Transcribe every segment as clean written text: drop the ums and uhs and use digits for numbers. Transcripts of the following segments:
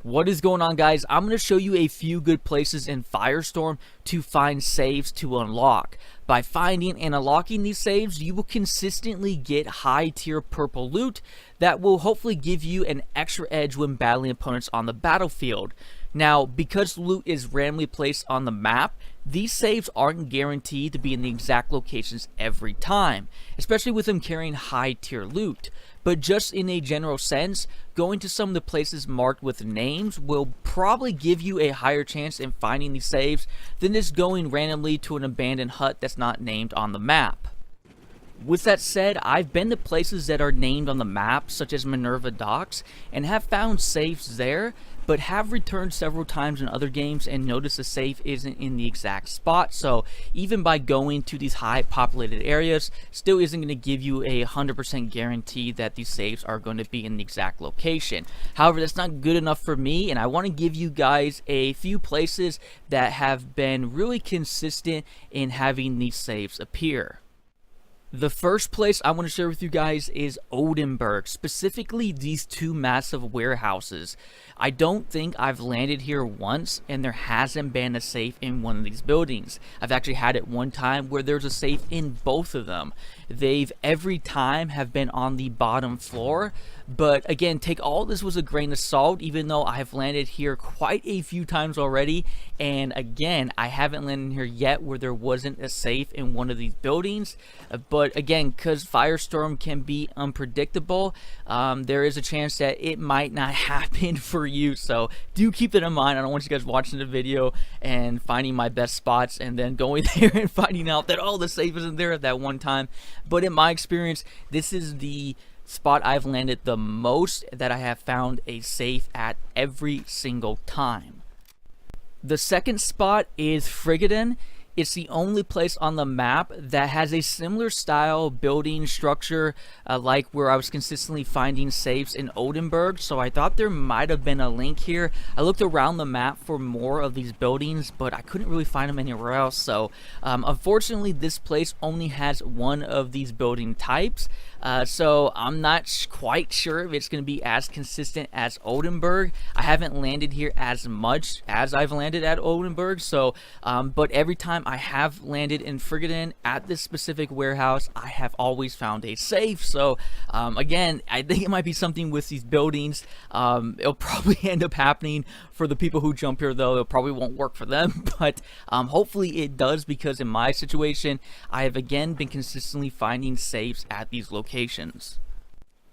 What is going on, guys? I'm going to show you a few good places in Firestorm to find saves to unlock. By finding and unlocking these saves, you will consistently get high tier purple loot that will hopefully give you an extra edge when battling opponents on the battlefield. Now, because loot is randomly placed on the map, these saves aren't guaranteed to be in the exact locations every time, especially with them carrying high tier loot. But just in a general sense, going to some of the places marked with names will probably give you a higher chance in finding these saves than just going randomly to an abandoned hut that's not named on the map. With that said, I've been to places that are named on the map, such as Minerva Docks, and have found safes there, but have returned several times in other games and noticed the safe isn't in the exact spot. So even by going to these high populated areas, still isn't going to give you a 100% guarantee that these safes are going to be in the exact location. However, that's not good enough for me, and I want to give you guys a few places that have been really consistent in having these saves appear. The first place I want to share with you guys is Odinburg, specifically these two massive warehouses. I don't think I've landed here once and there hasn't been a safe in one of these buildings. I've actually had it one time where there's a safe in both of them. They've every time have been on the bottom floor, but again, take all this with a grain of salt, even though I've landed here quite a few times already, and again, I haven't landed here yet where there wasn't a safe in one of these buildings. But again, because Firestorm can be unpredictable, there is a chance that it might not happen for you, so do keep that in mind. I don't want you guys watching the video and finding my best spots and then going there and finding out that, oh, the safe isn't there at that one time. But in my experience, this is the spot I've landed the most that I have found a safe at every single time. The second spot is Fribourg. It's the only place on the map that has a similar style building structure like where I was consistently finding safes in Odinburg, so I thought there might have been a link here. I looked around the map for more of these buildings, but I couldn't really find them anywhere else, so unfortunately this place only has one of these building types, so I'm not quite sure if it's going to be as consistent as Odinburg. I haven't landed here as much as I've landed at Odinburg, so but every time I have landed in Fribourg at this specific warehouse, I have always found a safe. So again, I think it might be something with these buildings. It'll probably end up happening for the people who jump here, though. It probably won't work for them, but hopefully it does, because in my situation, I have again been consistently finding safes at these locations.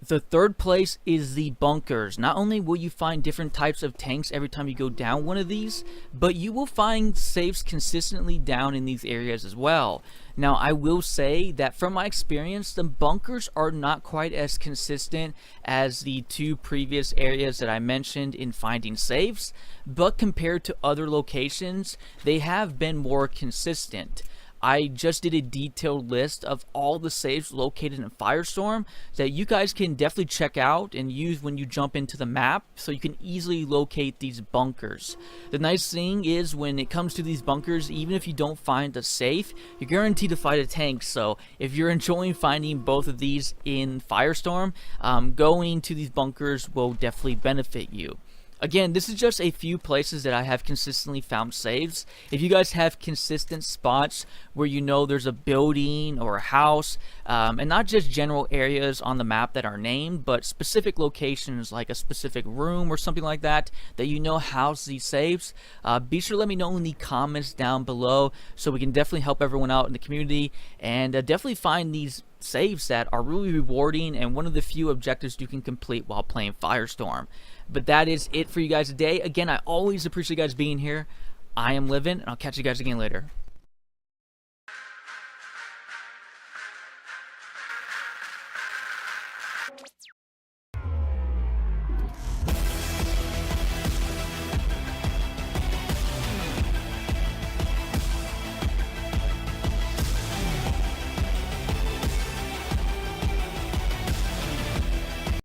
The third place is the bunkers. Not only will you find different types of tanks every time you go down one of these, but you will find safes consistently down in these areas as well. Now, I will say that from my experience, the bunkers are not quite as consistent as the two previous areas that I mentioned in finding safes, but compared to other locations, they have been more consistent. I just did a detailed list of all the safes located in Firestorm that you guys can definitely check out and use when you jump into the map, so you can easily locate these bunkers. The nice thing is, when it comes to these bunkers, even if you don't find a safe, you're guaranteed to find a tank. So if you're enjoying finding both of these in Firestorm, going to these bunkers will definitely benefit you. Again, this is just a few places that I have consistently found saves. If you guys have consistent spots where you know there's a building or a house, and not just general areas on the map that are named, but specific locations like a specific room or something like that, that you know house these saves, be sure to let me know in the comments down below, so we can definitely help everyone out in the community, and definitely find these saves that are really rewarding and one of the few objectives you can complete while playing Firestorm. But that is it for you guys today. Again, I always appreciate you guys being here. I am Livin', and I'll catch you guys again later.